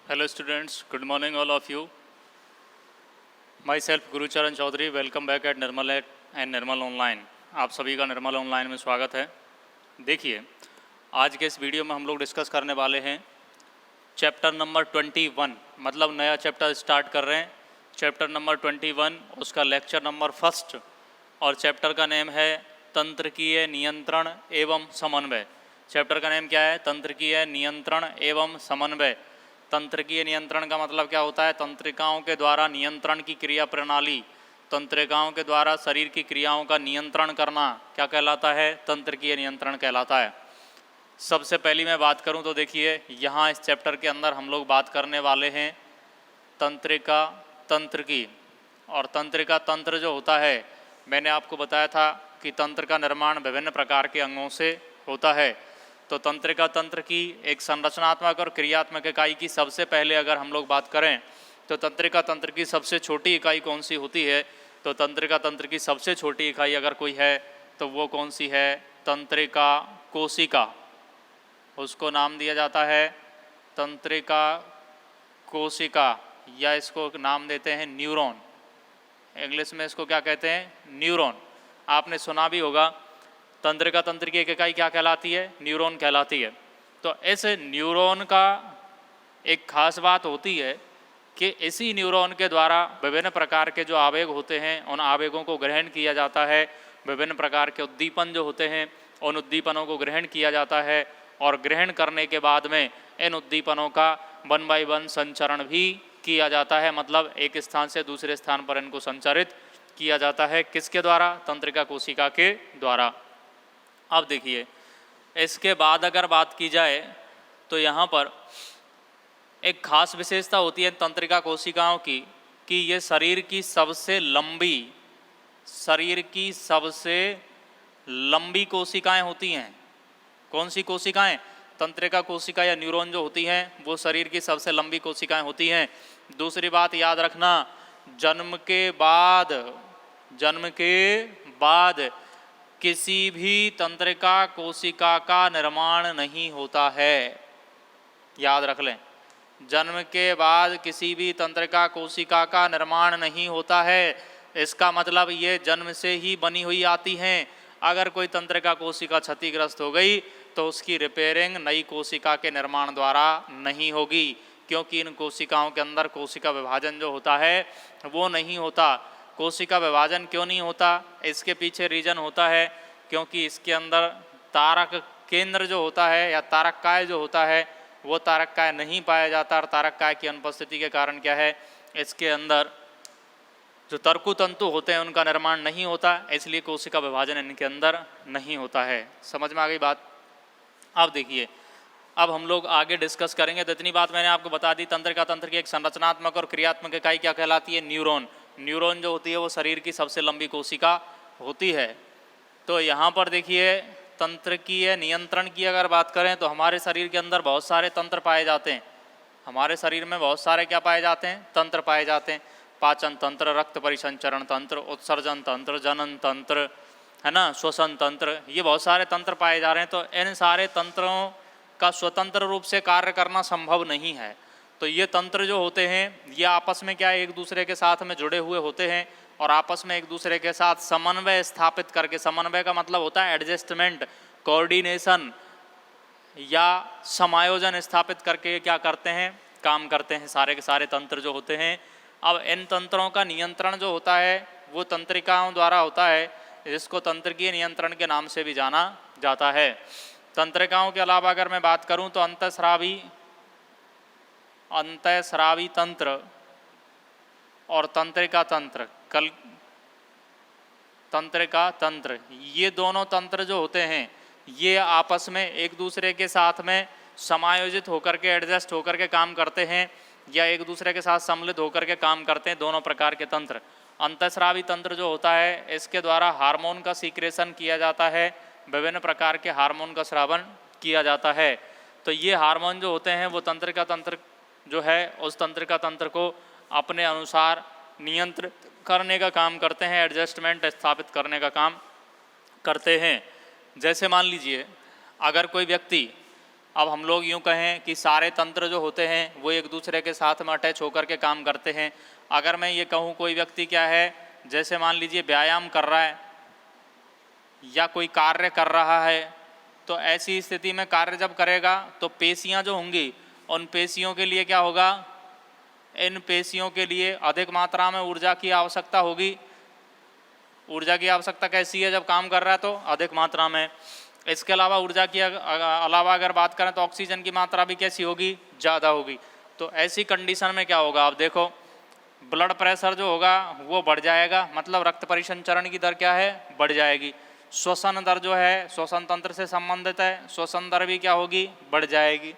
Hello students, good morning all of you. Myself Gurcharan Chaudhary, welcome back at Nirmal and Nirmal online. आप सभी का निर्मल online में स्वागत है। देखिए, आज के इस वीडियो में हम लोग डिस्कस करने वाले हैं चैप्टर नंबर 21, मतलब नया चैप्टर स्टार्ट कर रहे हैं। चैप्टर नंबर 21, उसका लेक्चर नंबर 1 और चैप्टर का नेम है तंत्रिकीय नियंत्रण एवं समन्वय। चैप्टर का नेम क्या है? तंत्रिकीय नियंत्रण एवं समन्वय। तंत्रिकीय नियंत्रण का मतलब क्या होता है? तंत्रिकाओं के द्वारा नियंत्रण की क्रिया प्रणाली, तंत्रिकाओं के द्वारा शरीर की क्रियाओं का नियंत्रण करना क्या कहलाता है? तंत्रिकीय नियंत्रण कहलाता है। सबसे पहली मैं बात करूं तो देखिए, यहाँ इस चैप्टर के अंदर हम लोग बात करने वाले हैं तंत्रिका तंत्र की। और तंत्रिका तंत्र जो होता है, मैंने आपको बताया था कि तंत्र का निर्माण विभिन्न प्रकार के अंगों से होता है। तो तंत्रिका तंत्र की एक संरचनात्मक और क्रियात्मक इकाई की सबसे पहले अगर हम लोग बात करें तो तंत्रिका तंत्र की सबसे छोटी इकाई कौन सी होती है? तो तंत्रिका तंत्र की सबसे छोटी इकाई अगर कोई है तो वो कौन सी है? तंत्रिका कोशिका। उसको नाम दिया जाता है तंत्रिका कोशिका, या इसको नाम देते हैं न्यूरॉन। इंग्लिश में इसको क्या कहते हैं? न्यूरॉन। आपने सुना भी होगा। तंत्रिका तंत्र की एक इकाई क्या कहलाती है? न्यूरॉन कहलाती है। तो इस न्यूरॉन का एक खास बात होती है कि इसी न्यूरॉन के द्वारा विभिन्न प्रकार के जो आवेग होते हैं उन आवेगों को ग्रहण किया जाता है। विभिन्न प्रकार के उद्दीपन जो होते हैं उन उद्दीपनों को ग्रहण किया जाता है, और ग्रहण करने के बाद में इन उद्दीपनों का 1 बाय 1 संचरण भी किया जाता है। मतलब एक स्थान से दूसरे स्थान पर इनको संचरित किया जाता है। किसके द्वारा? तंत्रिका कोशिका के द्वारा। अब देखिए, इसके बाद अगर बात की जाए तो यहाँ पर एक खास विशेषता होती है तंत्रिका कोशिकाओं की कि ये शरीर की सबसे लंबी कोशिकाएं होती हैं। कौन सी कोशिकाएं? तंत्रिका कोशिका या न्यूरॉन जो होती हैं वो शरीर की सबसे लंबी कोशिकाएं होती हैं। दूसरी बात याद रखना, जन्म के बाद किसी भी तंत्रिका कोशिका का निर्माण नहीं होता है। याद रख लें, जन्म के बाद किसी भी तंत्रिका कोशिका का निर्माण नहीं होता है। इसका मतलब ये जन्म से ही बनी हुई आती हैं। अगर कोई तंत्रिका कोशिका क्षतिग्रस्त हो गई तो उसकी रिपेयरिंग नई कोशिका के निर्माण द्वारा नहीं होगी, क्योंकि इन कोशिकाओं के अंदर कोशिका विभाजन जो होता है वो नहीं होता। कोशिका विभाजन क्यों नहीं होता? इसके पीछे रीजन होता है क्योंकि इसके अंदर तारक केंद्र जो होता है या तारककाय जो होता है वो तारककाय नहीं पाया जाता, और तारककाय की अनुपस्थिति के कारण क्या है, इसके अंदर जो तर्कुतंतु होते हैं उनका निर्माण नहीं होता, इसलिए कोशिका विभाजन इनके अंदर नहीं होता है। समझ में आ गई बात? अब देखिए, अब हम लोग आगे डिस्कस करेंगे। तो इतनी बात मैंने आपको बता दी। तंत्रिका तंत्र की एक संरचनात्मक और क्रियात्मक इकाई क्या कहलाती है? न्यूरॉन। न्यूरॉन जो होती है वो शरीर की सबसे लंबी कोशिका होती है। तो यहाँ पर देखिए, तंत्रिकीय नियंत्रण की अगर बात करें तो हमारे शरीर के अंदर बहुत सारे तंत्र पाए जाते हैं। हमारे शरीर में बहुत सारे क्या पाए जाते हैं? तंत्र पाए जाते हैं। पाचन तंत्र, रक्त परिसंचरण तंत्र, उत्सर्जन तंत्र, जनन तंत्र, है ना, श्वसन तंत्र, ये बहुत सारे तंत्र पाए जा रहे हैं। तो इन सारे तंत्रों का स्वतंत्र रूप से कार्य करना संभव नहीं है। तो ये तंत्र जो होते हैं ये आपस में क्या एक दूसरे के साथ में जुड़े हुए होते हैं, और आपस में एक दूसरे के साथ समन्वय स्थापित करके, समन्वय का मतलब होता है एडजस्टमेंट, कोऑर्डिनेशन या समायोजन स्थापित करके क्या करते हैं? काम करते हैं सारे के सारे तंत्र जो होते हैं। अब इन तंत्रों का नियंत्रण जो होता है वो तंत्रिकाओं द्वारा होता है, जिसको तंत्रिकीय नियंत्रण के नाम से भी जाना जाता है। तंत्रिकाओं के अलावा अगर मैं बात करूं तो अंतःस्रावी तंत्र और तंत्रिका तंत्र, ये दोनों तंत्र जो होते हैं ये आपस में एक दूसरे के साथ में समायोजित होकर के, एडजस्ट होकर के काम करते हैं, या एक दूसरे के साथ सम्मिलित होकर के काम करते हैं। दोनों प्रकार के तंत्र। अंतःस्रावी तंत्र जो होता है इसके द्वारा हार्मोन का सीक्रेशन किया जाता है, विभिन्न प्रकार के हार्मोन का स्रावन किया जाता है। तो ये हार्मोन जो होते हैं वो तंत्रिका तंत्र जो है उस तंत्रिका तंत्र को अपने अनुसार नियंत्रित करने का काम करते हैं, एडजस्टमेंट स्थापित करने का काम करते हैं। जैसे मान लीजिए, अगर कोई व्यक्ति अब हम लोग यूँ कहें कि सारे तंत्र जो होते हैं वो एक दूसरे के साथ में अटैच होकर के काम करते हैं। अगर मैं ये कहूँ कोई व्यक्ति क्या है, जैसे मान लीजिए व्यायाम कर रहा है या कोई कार्य कर रहा है, तो ऐसी स्थिति में कार्य जब करेगा तो पेशियां जो होंगी उन पेशियों के लिए क्या होगा, इन पेशियों के लिए अधिक मात्रा में ऊर्जा की आवश्यकता होगी। ऊर्जा की आवश्यकता कैसी है, जब काम कर रहा है तो अधिक मात्रा में। इसके अलावा ऊर्जा की अलावा अगर बात करें तो ऑक्सीजन की मात्रा भी कैसी होगी, ज़्यादा होगी। तो ऐसी कंडीशन में क्या होगा, आप देखो ब्लड प्रेशर जो होगा वो बढ़ जाएगा, मतलब रक्त परिसंचरण की दर क्या है, बढ़ जाएगी। श्वसन दर जो है श्वसन तंत्र से संबंधित है, श्वसन दर भी क्या होगी, बढ़ जाएगी।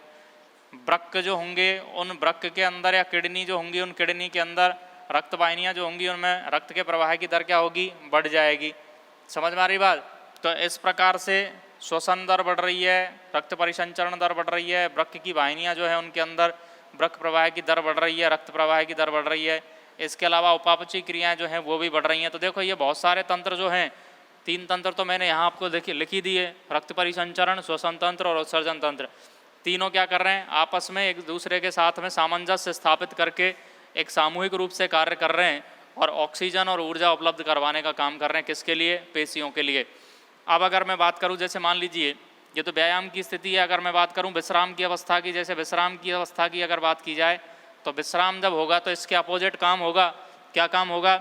वृक्क जो होंगे उन वृक्क के अंदर या किडनी जो होंगी उन किडनी के अंदर रक्त वाहिनियाँ जो होंगी उनमें रक्त के प्रवाह की दर क्या होगी, बढ़ जाएगी। समझ में आ रही बात। तो इस प्रकार से श्वसन दर बढ़ रही है, रक्त परिसंचरण दर बढ़ रही है, वृक्क की वाहिनियाँ जो है उनके अंदर वृक्क प्रवाह की दर बढ़ रही है, रक्त प्रवाह की दर बढ़ रही है। इसके अलावा उपापचयी क्रियाएँ जो हैं वो भी बढ़ रही हैं। तो देखो ये बहुत सारे तंत्र जो हैं, 3 तंत्र तो मैंने यहाँ आपको लिखी दी है, रक्त परिसंचरण, श्वसन तंत्र और उत्सर्जन तंत्र। तीनों क्या कर रहे हैं, आपस में एक दूसरे के साथ में सामंजस्य स्थापित करके एक सामूहिक रूप से कार्य कर रहे हैं और ऑक्सीजन और ऊर्जा उपलब्ध करवाने का काम कर रहे हैं। किसके लिए, पेशियों के लिए। अब अगर मैं बात करूं, जैसे मान लीजिए ये तो व्यायाम की स्थिति है, अगर मैं बात करूं विश्राम की अवस्था की, जैसे विश्राम की अवस्था की अगर बात की जाए तो विश्राम जब होगा तो इसके अपोजिट काम होगा। क्या काम होगा,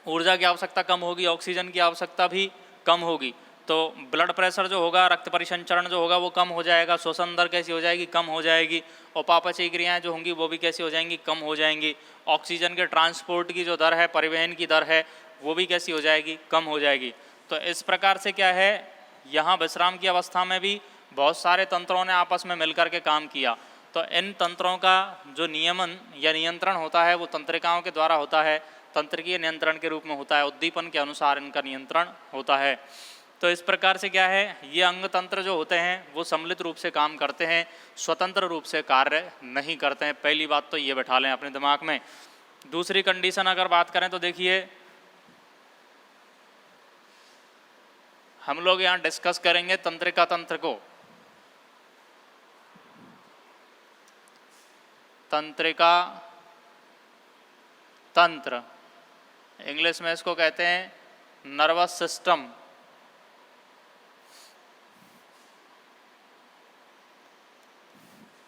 ऊर्जा की आवश्यकता कम होगी, ऑक्सीजन की आवश्यकता भी कम होगी। तो ब्लड प्रेशर जो होगा, रक्त परिसंचरण जो होगा वो कम हो जाएगा, श्वसन दर कैसी हो जाएगी, कम हो जाएगी। उपापचयी क्रियाएँ जो होंगी वो भी कैसी हो जाएंगी, कम हो जाएंगी। ऑक्सीजन के ट्रांसपोर्ट की जो दर है, परिवहन की दर है, वो भी कैसी हो जाएगी, कम हो जाएगी। तो इस प्रकार से क्या है, यहाँ विश्राम की अवस्था में भी बहुत सारे तंत्रों ने आपस में मिलकर के काम किया। तो इन तंत्रों का जो नियमन या नियंत्रण होता है वो तंत्रिकाओं के द्वारा होता है, तंत्रिकीय नियंत्रण के रूप में होता है, उद्दीपन के अनुसार इनका नियंत्रण होता है। तो इस प्रकार से क्या है, ये अंग तंत्र जो होते हैं वो सम्मिलित रूप से काम करते हैं, स्वतंत्र रूप से कार्य नहीं करते हैं। पहली बात तो ये बैठा लें अपने दिमाग में। दूसरी कंडीशन अगर बात करें तो देखिए, हम लोग यहाँ डिस्कस करेंगे तंत्रिका तंत्र को। तंत्रिका तंत्र, इंग्लिश में इसको कहते हैं नर्वस सिस्टम।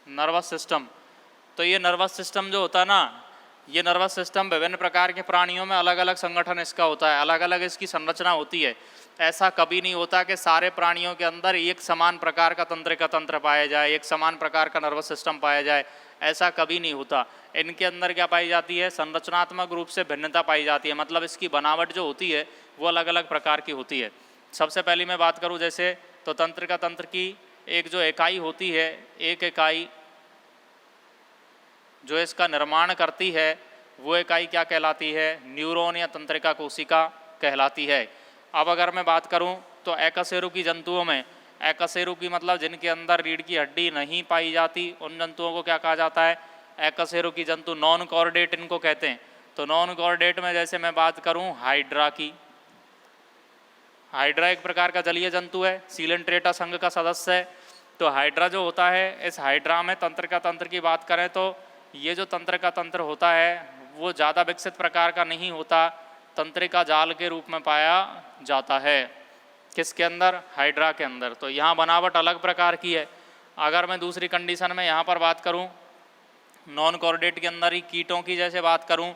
नर्वस सिस्टम, तो ये नर्वस सिस्टम जो होता है ना, ये नर्वस सिस्टम विभिन्न प्रकार के प्राणियों में अलग अलग संगठन इसका होता है, अलग अलग इसकी संरचना होती है। ऐसा कभी नहीं होता कि सारे प्राणियों के अंदर एक समान प्रकार का तंत्रिका तंत्र पाया जाए, एक समान प्रकार का नर्वस सिस्टम पाया जाए, ऐसा कभी नहीं होता। इनके अंदर क्या पाई जाती है, संरचनात्मक रूप से भिन्नता पाई जाती है, मतलब इसकी बनावट जो होती है वो अलग अलग प्रकार की होती है। सबसे पहले मैं बात करूँ जैसे, तो तंत्रिका तंत्र की एक जो इकाई होती है, एक इकाई जो इसका निर्माण करती है वो इकाई क्या कहलाती है, न्यूरॉन या तंत्रिका कोशिका कहलाती है। अब अगर मैं बात करूं तो अकशेरुकी जंतुओं में, अकशेरुकी मतलब जिनके अंदर रीढ़ की हड्डी नहीं पाई जाती, उन जंतुओं को क्या कहा जाता है, अकशेरुकी जंतु, नॉन कॉर्डेट इनको कहते हैं। तो नॉन कॉर्डेट में जैसे मैं बात करूं हाइड्रा की, हाइड्रा एक प्रकार का जलीय जंतु है, सीलेंट्रेटा संघ का सदस्य है। तो हाइड्रा जो होता है, इस हाइड्रा में तंत्रिका तंत्र की बात करें तो ये जो तंत्रिका तंत्र होता है वो ज़्यादा विकसित प्रकार का नहीं होता, तंत्रिका जाल के रूप में पाया जाता है। किसके अंदर, हाइड्रा के अंदर। तो यहाँ बनावट अलग प्रकार की है। अगर मैं दूसरी कंडीशन में यहाँ पर बात करूँ, नॉन कॉर्डेट के अंदर ही कीटों की जैसे बात करूँ,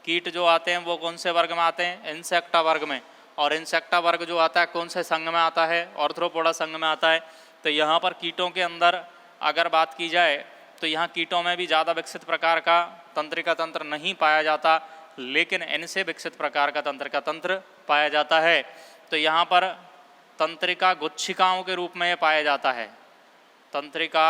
कीट जो आते हैं वो कौन से वर्ग में आते हैं, इंसेक्टा वर्ग में। और इंसेक्टा वर्ग जो आता है कौन से संघ में आता है, ऑर्थ्रोपोडा संघ में आता है। तो यहाँ पर कीटों के अंदर अगर बात की जाए तो यहाँ कीटों में भी ज़्यादा विकसित प्रकार का तंत्रिका तंत्र नहीं पाया जाता, लेकिन इनसे विकसित प्रकार का तंत्रिका तंत्र पाया जाता है। तो यहाँ पर तंत्रिका गुच्छिकाओं के रूप में ये पाया जाता है, तंत्रिका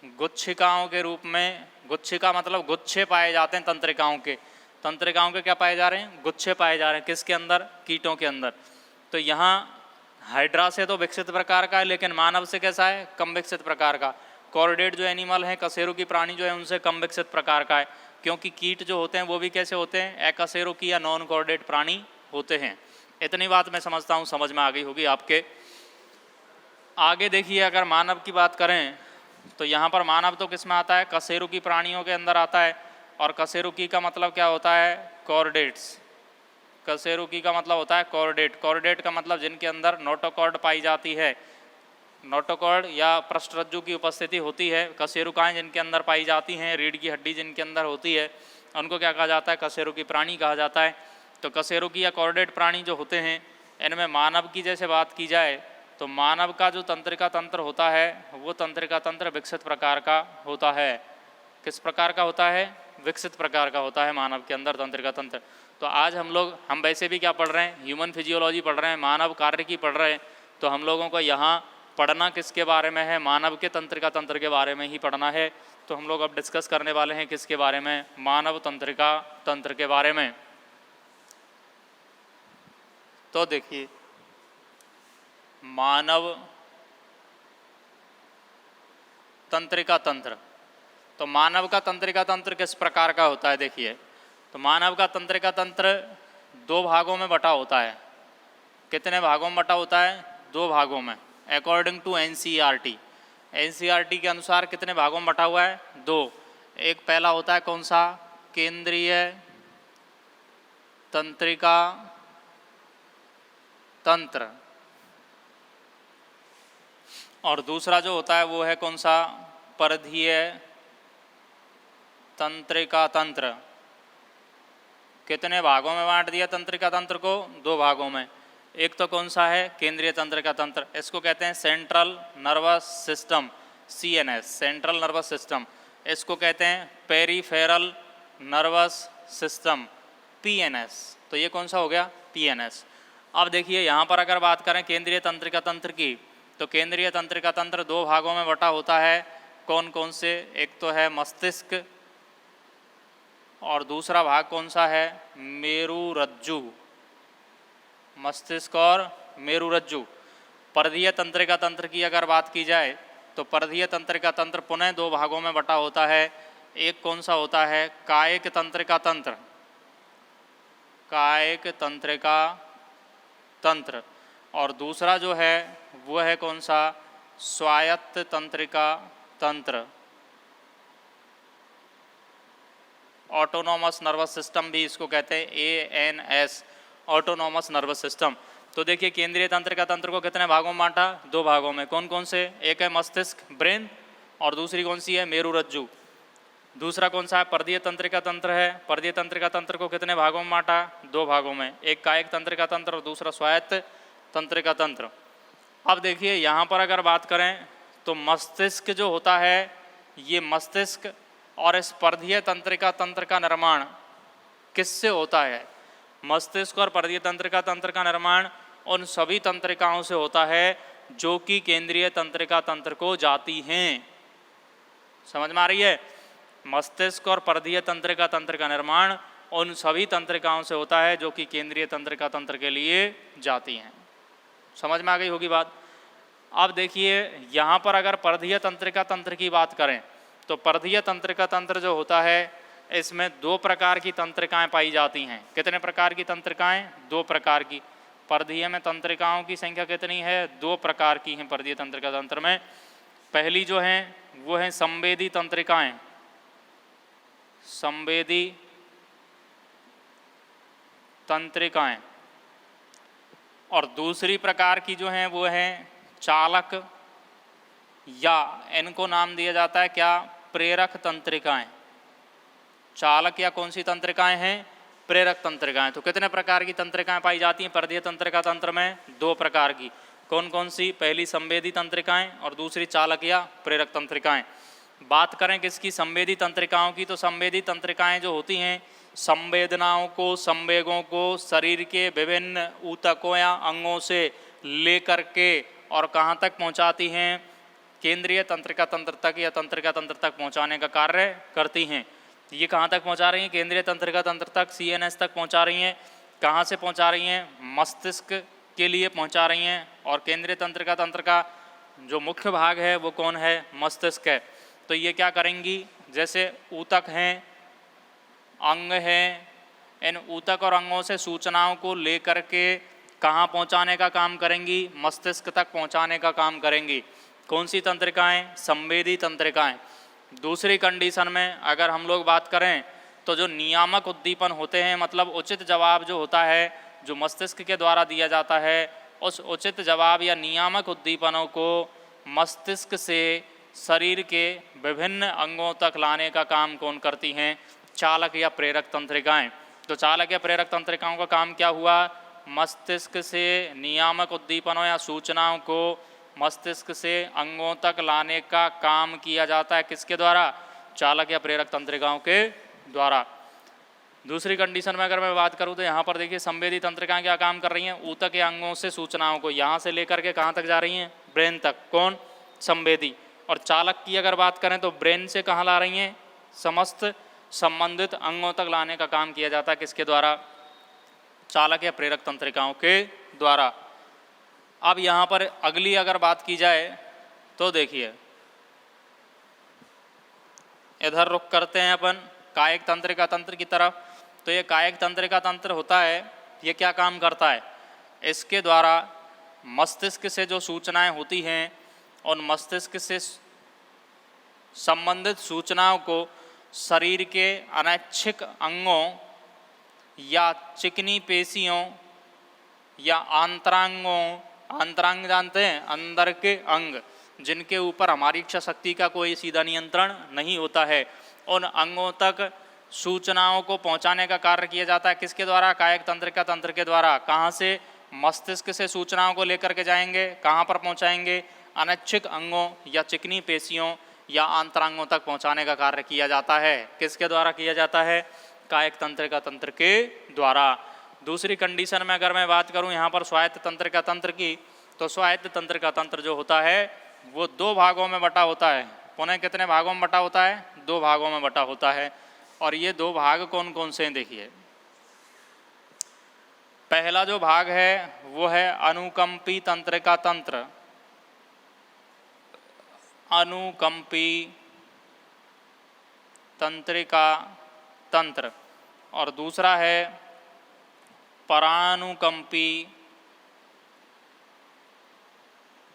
गुच्छिकाओं के रूप में। गुच्छिका मतलब गुच्छे पाए जाते हैं तंत्रिकाओं के, तंत्रिकाओं के क्या पाए जा रहे हैं, गुच्छे पाए जा रहे हैं। किसके अंदर, कीटों के अंदर। तो यहाँ हाइड्रा से तो विकसित प्रकार का है, लेकिन मानव से कैसा है, कम विकसित प्रकार का। कॉर्डेट जो एनिमल हैं, कशेरुकी प्राणी जो है, उनसे कम विकसित प्रकार का है, क्योंकि कीट जो होते हैं वो भी कैसे होते हैं, अकशेरुकी या नॉन कॉर्डेट प्राणी होते हैं। इतनी बात मैं समझता हूँ समझ में आ गई होगी आपके। आगे देखिए, अगर मानव की बात करें तो यहाँ पर मानव तो किस में आता है, कशेरुकी प्राणियों के अंदर आता है। और कशेरुकी का मतलब क्या होता है, कॉर्डेट्स। कशेरुकी का मतलब होता है कॉर्डेट। कॉर्डेट का मतलब जिनके अंदर नोटोकॉर्ड पाई जाती है, नोटोकॉर्ड या पृष्ठरज्जु की उपस्थिति होती है। कशेरुकाएँ जिनके अंदर पाई जाती हैं, रीढ़ की हड्डी जिनके अंदर होती है, उनको क्या कहा जाता है, कशेरुकी प्राणी कहा जाता है। तो कशेरुकी या कॉर्डेट प्राणी जो होते हैं, इनमें मानव की जैसे बात की जाए तो मानव का जो तंत्रिका तंत्र होता है वो तंत्रिका तंत्र विकसित प्रकार का होता है। किस प्रकार का होता है, विकसित प्रकार का होता है मानव के अंदर तंत्रिका तंत्र। तो आज हम वैसे भी क्या पढ़ रहे हैं, ह्यूमन फिजियोलॉजी पढ़ रहे हैं, मानव कार्य की पढ़ रहे हैं। तो हम लोगों को यहाँ पढ़ना किसके बारे में है, मानव के तंत्रिका तंत्र के बारे में ही पढ़ना है। तो हम लोग अब डिस्कस करने वाले हैं किसके बारे में, मानव तंत्रिका तंत्र के बारे में। तो देखिए, मानव तंत्रिका तंत्र, तो मानव का तंत्रिका तंत्र किस प्रकार का होता है। देखिए, तो मानव का तंत्रिका तंत्र दो भागों में बटा होता है। कितने भागों में बटा होता है, दो भागों में, अकॉर्डिंग टू एनसीईआरटी। एनसीईआरटी के अनुसार कितने भागों में बटा हुआ है, दो। एक पहला होता है कौन सा, केंद्रीय तंत्रिका तंत्र, और दूसरा जो होता है वो है कौन सा, परिधीय तंत्रिका तंत्र। कितने भागों में बांट दिया तंत्रिका तंत्र को, दो भागों में। एक तो कौन सा है, केंद्रीय तंत्रिका तंत्र, इसको कहते हैं central nervous system, CNS, central nervous system. इसको कहते हैं पेरीफेरल नर्वस सिस्टम, PNS। तो ये कौन सा हो गया, PNS। अब देखिए, यहाँ पर अगर बात करें केंद्रीय तंत्रिका तंत्र की, तो केंद्रीय तंत्रिका तंत्र दो भागों में बटा होता है। कौन कौन से, एक तो है मस्तिष्क और दूसरा भाग कौन सा है, मेरुरज्जु। मस्तिष्क और मेरुरज्जु। परिधीय तंत्रिका तंत्र की अगर बात की जाए तो परिधीय तंत्रिका तंत्र पुनः दो भागों में बटा होता है। एक कौन सा होता है, कायिक तंत्रिका तंत्र, कायिक तंत्रिका तंत्र, और दूसरा जो है वो है कौन सा, स्वायत्त तंत्रिका तंत्र, ऑटोनॉमस नर्वस सिस्टम भी इसको कहते हैं, ANS, ऑटोनॉमस नर्वस सिस्टम। तो देखिए, केंद्रीय तंत्रिका तंत्र को कितने भागों में बांटा, दो भागों में। कौन कौन से, एक है मस्तिष्क, ब्रेन, और दूसरी कौन सी है, मेरुरज्जु। दूसरा कौन सा है, परिधीय तंत्रिका तंत्र है। परिधीय तंत्रिका तंत्र को कितने भागों में बांटा, दो भागों में, एक कायिक तंत्रिका तंत्र और दूसरा स्वायत्त तंत्रिका तंत्र। अब देखिए, यहाँ पर अगर बात करें तो मस्तिष्क जो होता है, ये मस्तिष्क और इस परिधीय तंत्रिका तंत्र का निर्माण किससे होता है, मस्तिष्क और परिधीय तंत्रिका तंत्र का निर्माण उन सभी तंत्रिकाओं से होता है जो कि केंद्रीय तंत्रिका तंत्र को जाती हैं। समझ में आ रही है, मस्तिष्क और परिधीय तंत्रिका तंत्र का निर्माण उन सभी तंत्रिकाओं से होता है जो कि केंद्रीय तंत्रिका तंत्र के लिए जाती हैं। समझ में आ गई होगी बात। अब देखिए, यहाँ पर अगर परिधीय तंत्रिका तंत्र की बात करें तो परिधीय तंत्रिका तंत्र जो होता है, इसमें दो प्रकार की तंत्रिकाएं पाई जाती हैं। कितने प्रकार की तंत्रिकाएं, दो प्रकार की। परिधीय में तंत्रिकाओं की संख्या कितनी है, दो प्रकार की हैं परिधीय तंत्रिका तंत्र में। पहली जो है वो है संवेदी तंत्रिकाएं, संवेदी तंत्रिकाएं, और दूसरी प्रकार की जो हैं वो है चालक, या इनको नाम दिया जाता है क्या, प्रेरक तंत्रिकाएं। चालक या कौन सी तंत्रिकाएं हैं, प्रेरक तंत्रिकाएं। तो कितने प्रकार की तंत्रिकाएं पाई जाती हैं परिधीय तंत्रिका तंत्र में, दो प्रकार की। कौन कौन सी, पहली संवेदी तंत्रिकाएं और दूसरी चालक या प्रेरक तंत्रिकाएं। बात करें किसकी, संवेदी तंत्रिकाओं की, तो संवेदी तंत्रिकाएं जो होती हैं संवेदनाओं को, संवेगों को शरीर के विभिन्न ऊतकों या अंगों से लेकर के और कहाँ तक पहुँचाती हैं, केंद्रीय तंत्रिका तंत्र तक या तंत्रिका तंत्र तक पहुँचाने का कार्य करती हैं। ये कहाँ तक पहुँचा रही हैं, केंद्रीय तंत्रिका तंत्र तक, CNS तक पहुँचा रही हैं। कहाँ से पहुँचा रही हैं, मस्तिष्क के लिए पहुँचा रही हैं। और केंद्रीय तंत्रिका तंत्र का जो मुख्य भाग है वो कौन है, मस्तिष्क है। तो ये क्या करेंगी, जैसे ऊतक हैं, अंग हैं, इन ऊतक और अंगों से सूचनाओं को लेकर के कहाँ पहुँचाने का काम करेंगी? मस्तिष्क तक पहुँचाने का काम करेंगी। कौन सी तंत्रिकाएं? संवेदी तंत्रिकाएं। दूसरी कंडीशन में अगर हम लोग बात करें तो जो नियामक उद्दीपन होते हैं, मतलब उचित जवाब जो होता है जो मस्तिष्क के द्वारा दिया जाता है, उस उचित जवाब या नियामक उद्दीपनों को मस्तिष्क से शरीर के विभिन्न अंगों तक लाने का काम कौन करती हैं? चालक या प्रेरक तंत्रिकाएं। तो चालक या प्रेरक तंत्रिकाओं का काम क्या हुआ? मस्तिष्क से नियामक उद्दीपनों या सूचनाओं को मस्तिष्क से अंगों तक लाने का काम किया जाता है। किसके द्वारा? चालक या प्रेरक तंत्रिकाओं के द्वारा। दूसरी कंडीशन में अगर मैं बात करूं तो यहाँ पर देखिए संवेदी तंत्रिकाएं क्या काम कर रही हैं? ऊतक या अंगों से सूचनाओं को यहाँ से लेकर के कहाँ तक जा रही हैं? ब्रेन तक। कौन? संवेदी। और चालक की अगर बात करें तो ब्रेन से कहाँ ला रही हैं? समस्त संबंधित अंगों तक लाने का काम किया जाता है। किसके द्वारा? चालक या प्रेरक तंत्रिकाओं के द्वारा। अब यहाँ पर अगली अगर बात की जाए तो देखिए इधर रुख करते हैं अपन कायिक तंत्रिका तंत्र की तरफ। तो ये कायिक तंत्रिका तंत्र होता है, ये क्या काम करता है? इसके द्वारा मस्तिष्क से जो सूचनाएं होती हैं उन मस्तिष्क से संबंधित सूचनाओं को शरीर के अनैच्छिक अंगों या चिकनी पेशियों या आंतरांगों, आंतरांग जानते हैं? अंदर के अंग जिनके ऊपर हमारी इच्छा शक्ति का कोई सीधा नियंत्रण नहीं होता है, उन अंगों तक सूचनाओं को पहुंचाने का कार्य किया जाता है। किसके द्वारा? कायिक तंत्रिका तंत्र के द्वारा। कहाँ से? मस्तिष्क से सूचनाओं को लेकर के जाएंगे, कहाँ पर पहुंचाएंगे? अनैच्छिक अंगों या चिकनी पेशियों या आंतरांगों तक पहुंचाने का कार्य किया जाता है। किसके द्वारा किया जाता है? कायिक तंत्रिका तंत्र के द्वारा। दूसरी कंडीशन में अगर मैं बात करूं यहाँ पर स्वायत्त तंत्रिका तंत्र की, तो स्वायत्त तंत्रिका तंत्र जो होता है वो 2 भागों में बटा होता है। पुनः कितने भागों में बटा होता है? 2 भागों में बटा होता है। और ये 2 भाग कौन कौन से हैं? देखिए पहला जो भाग है वो है अनुकंपी तंत्रिका तंत्र। अनुकंपी तंत्रिका तंत्र। और दूसरा है परानुकंपी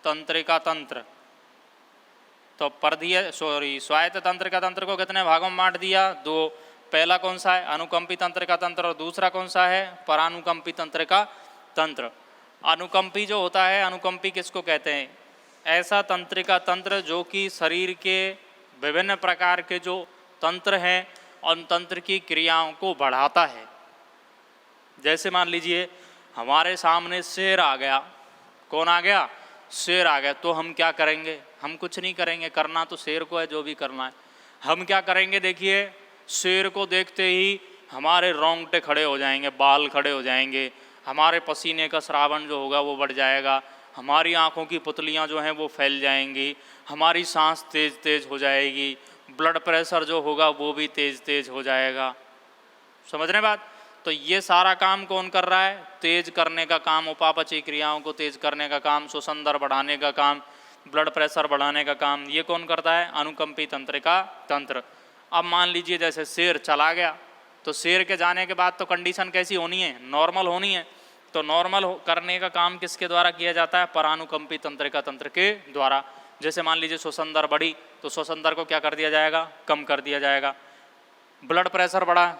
तंत्रिका तंत्र। तो स्वायत्त तंत्रिका तंत्र को कितने भागों में बांट दिया? 2। पहला कौन सा है? अनुकंपी तंत्रिका तंत्र। और दूसरा कौन सा है? परानुकंपी तंत्रिका तंत्र। अनुकंपी जो होता है, अनुकंपी किसको कहते हैं? ऐसा तंत्रिका तंत्र जो कि शरीर के विभिन्न प्रकार के जो तंत्र हैं उन तंत्र की क्रियाओं को बढ़ाता है। जैसे मान लीजिए हमारे सामने शेर आ गया। कौन आ गया? शेर आ गया। तो हम क्या करेंगे? हम कुछ नहीं करेंगे, करना तो शेर को है जो भी करना है। हम क्या करेंगे? देखिए शेर को देखते ही हमारे रोंगटे खड़े हो जाएंगे, बाल खड़े हो जाएंगे, हमारे पसीने का स्रावन जो होगा वो बढ़ जाएगा, हमारी आँखों की पुतलियाँ जो हैं वो फैल जाएंगी, हमारी सांस तेज़ तेज़ हो जाएगी, ब्लड प्रेशर जो होगा वो भी तेज़ तेज़ हो जाएगा। समझ रहे बात? तो ये सारा काम कौन कर रहा है? तेज करने का काम, उपापचयी क्रियाओं को तेज करने का काम, श्वसन दर बढ़ाने का काम, ब्लड प्रेशर बढ़ाने का काम, ये कौन करता है? अनुकंपी तंत्रिका तंत्र। अब मान लीजिए जैसे शेर चला गया, तो शेर के जाने के बाद तो कंडीशन कैसी होनी है? नॉर्मल होनी है। तो नॉर्मल करने का काम किसके द्वारा किया जाता है? परानुकंपी तंत्रिका तंत्र के द्वारा। जैसे मान लीजिए श्वसन दर बढ़ी तो श्वसन दर को क्या कर दिया जाएगा? कम कर दिया जाएगा। ब्लड प्रेशर बढ़ा,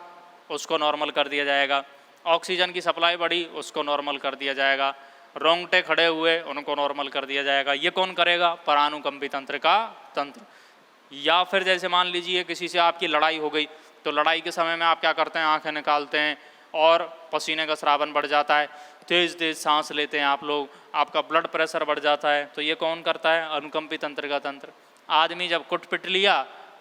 उसको नॉर्मल कर दिया जाएगा। ऑक्सीजन की सप्लाई बढ़ी, उसको नॉर्मल कर दिया जाएगा। रोंगटे खड़े हुए, उनको नॉर्मल कर दिया जाएगा। ये कौन करेगा? परानुकंपी तंत्रिका तंत्र। या फिर जैसे मान लीजिए किसी से आपकी लड़ाई हो गई, तो लड़ाई के समय में आप क्या करते हैं? आंखें निकालते हैं और पसीने का स्रावन बढ़ जाता है, तेज़ तेज़ सांस लेते हैं आप लोग, आपका ब्लड प्रेशर बढ़ जाता है। तो ये कौन करता है? अनुकंपी तंत्रिका तंत्र। आदमी जब कुट पिट लिया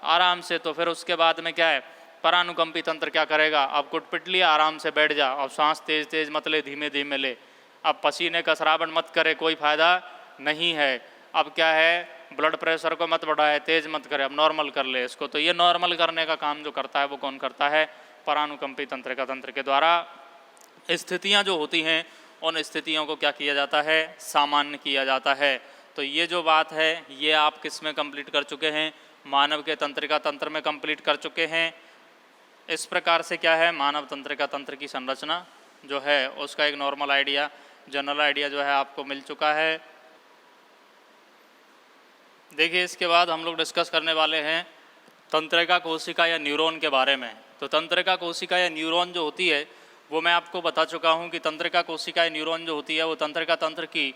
आराम से, तो फिर उसके बाद में क्या है? परानुकंपी तंत्र क्या करेगा? अब कुट पिट लिया, आराम से बैठ जा, अब सांस तेज़ तेज़ मत ले, धीमे धीमे ले, अब पसीने का स्रावन मत करे, कोई फ़ायदा नहीं है। अब क्या है? ब्लड प्रेशर को मत बढ़ाए, तेज़ मत करे, अब नॉर्मल कर ले इसको। तो ये नॉर्मल करने का काम जो करता है वो कौन करता है? परानुकंपी तंत्रिका तंत्र के द्वारा। स्थितियाँ जो होती हैं उन स्थितियों को क्या किया जाता है? सामान्य किया जाता है। तो ये जो बात है ये आप किस में कंप्लीट कर चुके हैं? मानव के तंत्रिका तंत्र में कंप्लीट कर चुके हैं। इस प्रकार से क्या है? मानव तंत्रिका तंत्र की संरचना जो है उसका एक नॉर्मल आइडिया जनरल आइडिया जो है आपको मिल चुका है। देखिए इसके बाद हम लोग डिस्कस करने वाले हैं तंत्रिका कोशिका या न्यूरॉन के बारे में। तो तंत्रिका कोशिका या न्यूरॉन जो होती है वो मैं आपको बता चुका हूँ कि तंत्रिका कोशिका या न्यूरॉन जो होती है वो तंत्रिका तंत्र की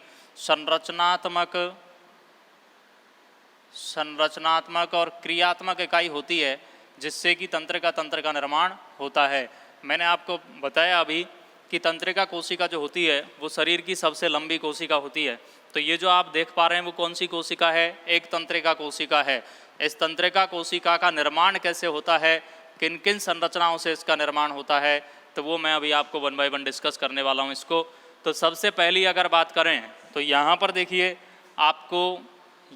संरचनात्मक और क्रियात्मक इकाई होती है जिससे कि तंत्रिका तंत्र का निर्माण होता है। मैंने आपको बताया अभी कि तंत्रिका कोशिका जो होती है वो शरीर की सबसे लंबी कोशिका होती है। तो ये जो आप देख पा रहे हैं वो कौन सी कोशिका है? एक तंत्रिका कोशिका है। इस तंत्रिका कोशिका का निर्माण कैसे होता है, किन किन संरचनाओं से इसका निर्माण होता है, तो वो मैं अभी आपको वन बाय वन डिस्कस करने वाला हूँ इसको। तो सबसे पहली अगर बात करें तो यहाँ पर देखिए आपको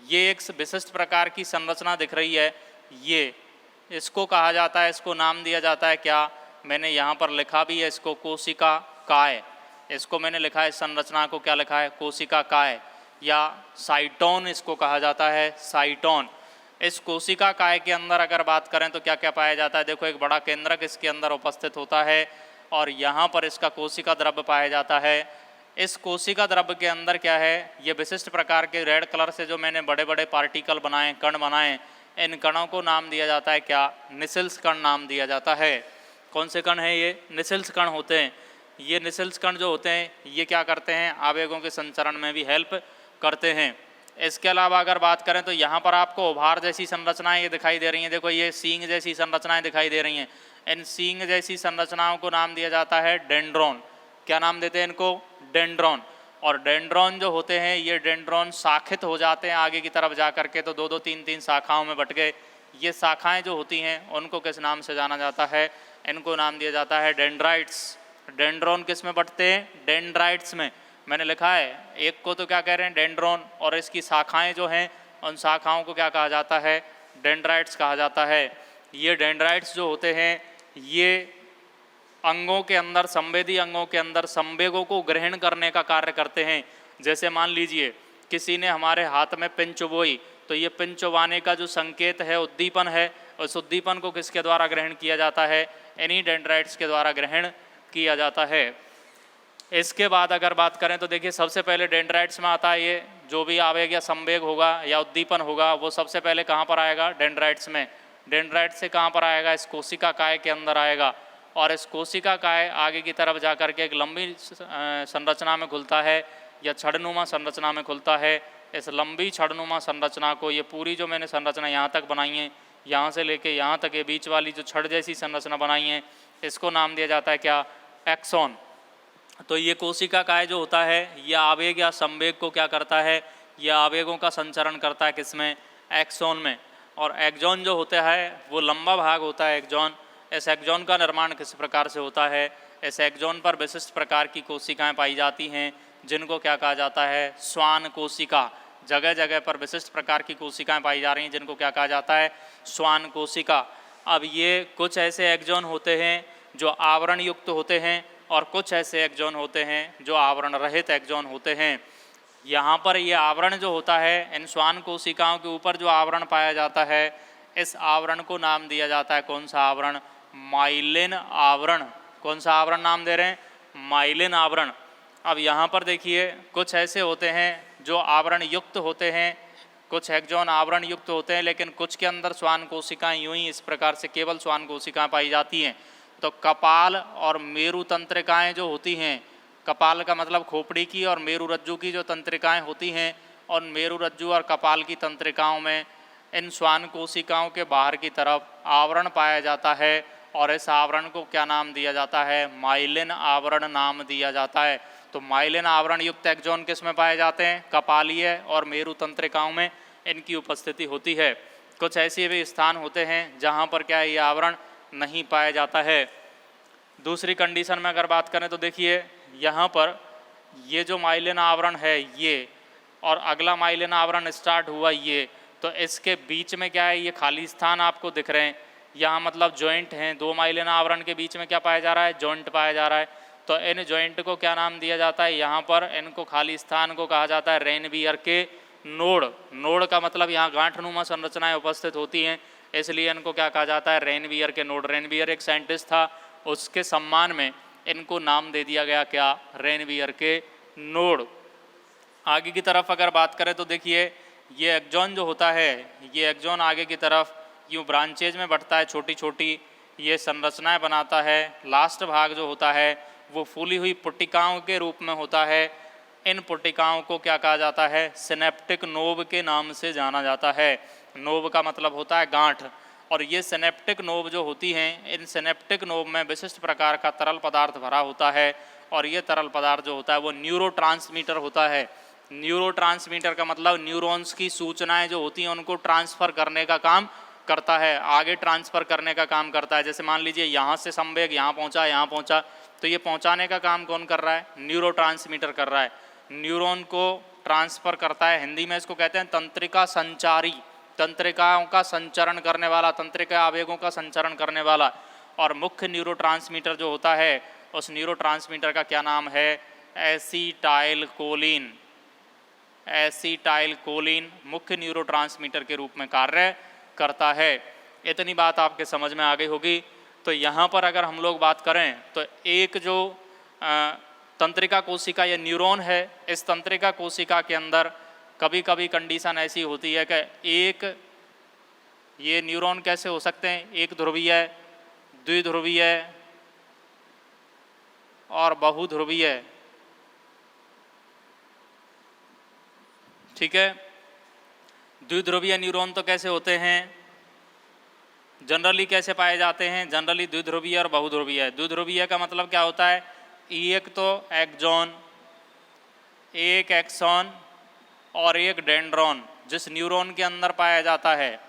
ये एक विशिष्ट प्रकार की संरचना दिख रही है। ये इसको कहा जाता है, इसको नाम दिया जाता है क्या? मैंने यहाँ पर लिखा भी है इसको कोशिका काय। इसको मैंने लिखा है, इस संरचना को क्या लिखा है? कोशिका काय या साइटोन इसको कहा जाता है, साइटोन। इस कोशिका काय के अंदर अगर बात करें तो क्या क्या पाया जाता है? देखो एक बड़ा केंद्रक इसके अंदर उपस्थित होता है और यहाँ पर इसका कोशिका द्रव्य पाया जाता है। इस कोशिका द्रव्य के अंदर क्या है? ये विशिष्ट प्रकार के रेड कलर से जो मैंने बड़े बड़े पार्टिकल बनाए, कण बनाए, इन कणों को नाम दिया जाता है क्या? निसिल्स कण नाम दिया जाता है। कौन से कण हैं ये? निसिल्स कण होते हैं। ये निसिल्स कण जो होते हैं ये क्या करते हैं? आवेगों के संचरण में भी हेल्प करते हैं। इसके अलावा अगर बात करें तो यहाँ पर आपको उभार जैसी संरचनाएं ये दिखाई दे रही हैं। देखो ये सींग जैसी संरचनाएं दिखाई दे रही हैं। इन सींग जैसी संरचनाओं को नाम दिया जाता है डेंड्रॉन। क्या नाम देते हैं इनको? डेंड्रॉन। और डेंड्रॉन जो होते हैं ये डेंड्रॉन शाखित हो जाते हैं आगे की तरफ जा करके, तो दो दो तीन तीन शाखाओं में बट गए। ये शाखाएं जो होती हैं उनको किस नाम से जाना जाता है? इनको नाम दिया जाता है डेंड्राइट्स। डेंड्रॉन किस में बटते हैं? डेंड्राइट्स में। मैंने लिखा है एक को तो क्या कह रहे हैं? डेंड्रॉन, और इसकी शाखाएं जो हैं उन शाखाओं को क्या कहा जाता है? डेंड्राइट्स कहा जाता है। ये डेंड्राइट्स जो होते हैं ये अंगों के अंदर, संवेदी अंगों के अंदर संवेगों को ग्रहण करने का कार्य करते हैं। जैसे मान लीजिए किसी ने हमारे हाथ में पिन चुभोई, तो ये पिन चुभाने का जो संकेत है, उद्दीपन है, उस उद्दीपन को किसके द्वारा ग्रहण किया जाता है? इन्हीं डेंड्राइट्स के द्वारा ग्रहण किया जाता है। इसके बाद अगर बात करें तो देखिए सबसे पहले डेंड्राइट्स में आता है ये जो भी आवेग या संवेग होगा या उद्दीपन होगा वो सबसे पहले कहाँ पर आएगा? डेंड्राइट्स में। डेंड्राइट से कहाँ पर आएगा? इस कोशिका काय के अंदर आएगा। और इस कोशिका काय आगे की तरफ जा कर के एक लंबी संरचना में खुलता है या छड़नुमा संरचना में खुलता है। इस लंबी छड़नुमा संरचना को, ये पूरी जो मैंने संरचना यहाँ तक बनाई है, यहाँ से लेके यहाँ तक ये बीच वाली जो छड़ जैसी संरचना बनाई है, इसको नाम दिया जाता है क्या? एक्सॉन। तो ये कोशिका काय जो होता है ये आवेग या संवेग को क्या करता है? यह आवेगों का संचरण करता है किसमें? एक्सॉन में। और एक्सॉन जो होता है वो लंबा भाग होता है एक्सॉन। इस एक्सॉन का निर्माण किस प्रकार से होता है? इस एक्सॉन पर विशिष्ट प्रकार की कोशिकाएं पाई जाती हैं जिनको क्या कहा जाता है? श्वान कोशिका। जगह जगह पर विशिष्ट प्रकार की कोशिकाएं पाई जा रही हैं जिनको क्या कहा जाता है? श्वान कोशिका। अब ये कुछ ऐसे एक्सॉन होते हैं जो आवरण युक्त होते हैं और कुछ ऐसे एक्सॉन होते हैं जो आवरण रहित एक्सॉन होते हैं। यहाँ पर ये आवरण जो होता है, इन श्वान कोशिकाओं के ऊपर जो आवरण पाया जाता है, इस आवरण को नाम दिया जाता है कौन सा आवरण? माइलिन आवरण। कौन सा आवरण नाम दे रहे हैं? माइलिन आवरण। अब यहाँ पर देखिए कुछ ऐसे होते हैं जो आवरण युक्त होते हैं, कुछ एक्सॉन आवरण युक्त होते हैं, लेकिन कुछ के अंदर श्वान कोशिकाएं यूं ही इस प्रकार से केवल श्वान कोशिकाएं पाई जाती हैं। तो कपाल और मेरु तंत्रिकाएं जो होती हैं, कपाल का मतलब खोपड़ी की और मेरु रज्जु की जो तंत्रिकाएं होती हैं, और मेरु रज्जु और कपाल की तंत्रिकाओं में इन श्वान कोशिकाओं के बाहर की तरफ आवरण पाया जाता है और इस आवरण को क्या नाम दिया जाता है? माइलिन आवरण नाम दिया जाता है। तो माइलिन आवरण युक्त एक्सॉन किस में पाए जाते हैं? कपालीय और मेरु तंत्रिकाओं में इनकी उपस्थिति होती है। कुछ ऐसे भी स्थान होते हैं जहाँ पर क्या है? ये आवरण नहीं पाया जाता है। दूसरी कंडीशन में अगर बात करें तो देखिए यहाँ पर ये जो माइलिन आवरण है ये, और अगला माइलिन आवरण स्टार्ट हुआ ये, तो इसके बीच में क्या है? ये खाली स्थान आपको दिख रहे हैं। यहाँ मतलब जॉइंट हैं, दो माइलिन आवरण के बीच में क्या पाया जा रहा है? जॉइंट पाया जा रहा है। तो इन जॉइंट को क्या नाम दिया जाता है? यहाँ पर इनको खाली स्थान को कहा जाता है रेनवियर के नोड। नोड का मतलब यहाँ गांठनुमा संरचनाएं उपस्थित होती हैं, इसलिए इनको क्या कहा जाता है? रेनवियर के नोड। रेनवियर एक साइंटिस्ट था, उसके सम्मान में इनको नाम दे दिया गया क्या? रेनवियर के नोड। आगे की तरफ अगर बात करें तो देखिए ये एक्सॉन जो होता है, ये एक्सॉन आगे की तरफ यूँ ब्रांचेज में बढ़ता है, छोटी छोटी ये संरचनाएं बनाता है। लास्ट भाग जो होता है वो फूली हुई पुट्टिकाओं के रूप में होता है। इन पुट्टिकाओं को क्या कहा जाता है? सिनेप्टिक नोब के नाम से जाना जाता है। नोब का मतलब होता है गांठ। और ये सिनेप्टिक नोब जो होती हैं, इन सिनेप्टिक नोब में विशिष्ट प्रकार का तरल पदार्थ भरा होता है और ये तरल पदार्थ जो होता है वो न्यूरोट्रांसमीटर होता है। न्यूरोट्रांसमीटर का मतलब न्यूरॉन्स की सूचनाएं जो होती हैं उनको ट्रांसफ़र करने का काम करता है, आगे ट्रांसफ़र करने का काम करता है। जैसे मान लीजिए यहाँ से संवेग यहाँ पहुँचा, तो ये पहुँचाने का काम कौन कर रहा है? न्यूरोट्रांसमीटर कर रहा है। न्यूरॉन को ट्रांसफ़र करता है, हिंदी में इसको कहते हैं तंत्रिका संचारी, तंत्रिकाओं का संचरण करने वाला, तंत्रिका आवेगों का संचरण करने वाला। और मुख्य न्यूरोट्रांसमीटर जो होता है उस न्यूरोट्रांसमीटर का क्या नाम है? एसीटाइलकोलिन। एसीटाइलकोलिन मुख्य न्यूरोट्रांसमीटर के रूप में कार्य करता है। इतनी बात आपके समझ में आ गई होगी। तो यहाँ पर अगर हम लोग बात करें तो एक जो तंत्रिका कोशिका या न्यूरॉन है, इस तंत्रिका कोशिका के अंदर कभी कभी कंडीशन ऐसी होती है कि एक ये न्यूरॉन कैसे हो सकते हैं? एक ध्रुवीय, द्विध्रुवीय और बहुध्रुवीय। ठीक है, द्विध्रुवीय न्यूरॉन तो कैसे होते हैं? जनरली कैसे पाए जाते हैं? जनरली द्विध्रुवीय और बहुध्रुवीय। द्विध्रुवीय का मतलब क्या होता है? एक तो एक्सॉन, एक एक्सॉन और एक डेंड्रॉन जिस न्यूरॉन के अंदर पाया जाता है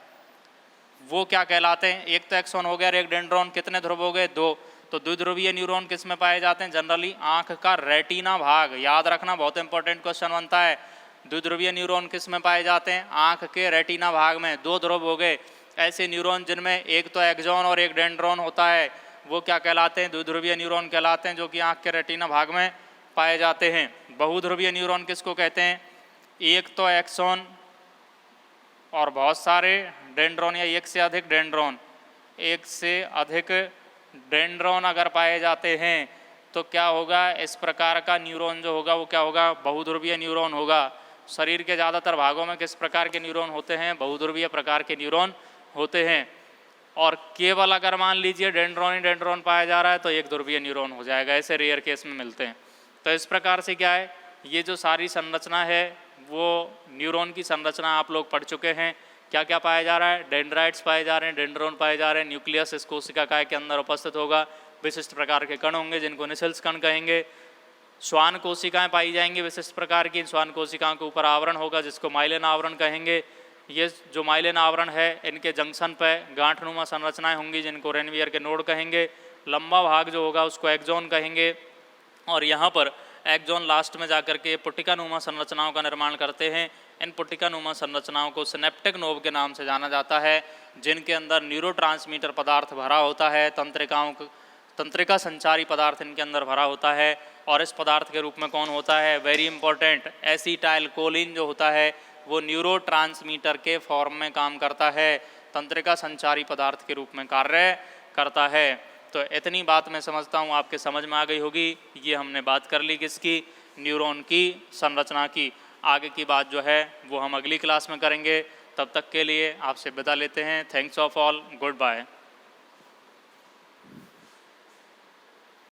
वो क्या कहलाते हैं? एक तो एक्सॉन हो गया और एक डेंड्रॉन। कितने ध्रुव हो गए? 2। तो द्विध्रुवीय न्यूरॉन किस में पाए जाते हैं? जनरली आँख का रेटिना भाग। याद रखना, बहुत इंपॉर्टेंट क्वेश्चन बनता है। द्विध्रुवीय न्यूरॉन किस में पाए जाते हैं? आँख के रेटिना भाग में। 2 ध्रुव हो गए। ऐसे न्यूरॉन जिनमें एक तो एक्सॉन और एक डेंड्रॉन होता है वो क्या कहलाते हैं? द्विध्रुवीय न्यूरॉन कहलाते हैं, जो कि आँख के रेटिना भाग में पाए जाते हैं। बहुध्रुवीय न्यूरॉन किसको कहते हैं? एक तो एक्सॉन और बहुत सारे डेंड्रॉन या एक से अधिक डेंड्रॉन, एक से अधिक डेंड्रॉन अगर पाए जाते हैं तो क्या होगा? इस प्रकार का न्यूरॉन जो होगा वो क्या होगा? बहुध्रुवीय न्यूरॉन होगा। शरीर के ज़्यादातर भागों में किस प्रकार के न्यूरॉन होते हैं? बहुध्रुवीय प्रकार के न्यूरॉन होते हैं। और केवल अगर मान लीजिए डेंड्रॉन ही डेंड्रॉन पाया जा रहा है तो एक ध्रुवीय न्यूरॉन हो जाएगा। ऐसे रेयर केस में मिलते हैं। तो इस प्रकार से क्या है, ये जो सारी संरचना है वो न्यूरॉन की संरचना आप लोग पढ़ चुके हैं। क्या क्या पाया जा रहा है? डेंड्राइट्स पाए जा रहे हैं, डेंड्रॉन पाए जा रहे हैं, न्यूक्लियस इस कोशिका काय के अंदर उपस्थित होगा, विशिष्ट प्रकार के कण होंगे जिनको निसेल्स कण कहेंगे। श्वान कोशिकाएं पाई जाएंगी विशिष्ट प्रकार की। श्वान कोशिकाओं के ऊपर आवरण होगा जिसको माइलिन आवरण कहेंगे। ये जो माइलिन आवरण है इनके जंक्शन पर गांठनुमा संरचनाएं होंगी जिनको रेनवियर के नोड कहेंगे। लंबा भाग जो होगा उसको एक्सॉन कहेंगे। और यहाँ पर एक्सॉन लास्ट में जाकर के पुट्टिकानुमा संरचनाओं का निर्माण करते हैं। इन पुट्टिकानुमा संरचनाओं को सिनेप्टिक नोब के नाम से जाना जाता है, जिनके अंदर न्यूरोट्रांसमीटर पदार्थ भरा होता है। तंत्रिका संचारी पदार्थ इनके अंदर भरा होता है। और इस पदार्थ के रूप में कौन होता है? वेरी इंपॉर्टेंट, एसीटाइलकोलिन जो होता है वो न्यूरोट्रांसमीटर के फॉर्म में काम करता है, तंत्रिका संचारी पदार्थ के रूप में कार्य करता है। तो इतनी बात मैं समझता हूँ आपके समझ में आ गई होगी। ये हमने बात कर ली किसकी? न्यूरॉन की संरचना की। आगे की बात जो है वो हम अगली क्लास में करेंगे। तब तक के लिए आपसे विदा लेते हैं। Thanks of all, good bye.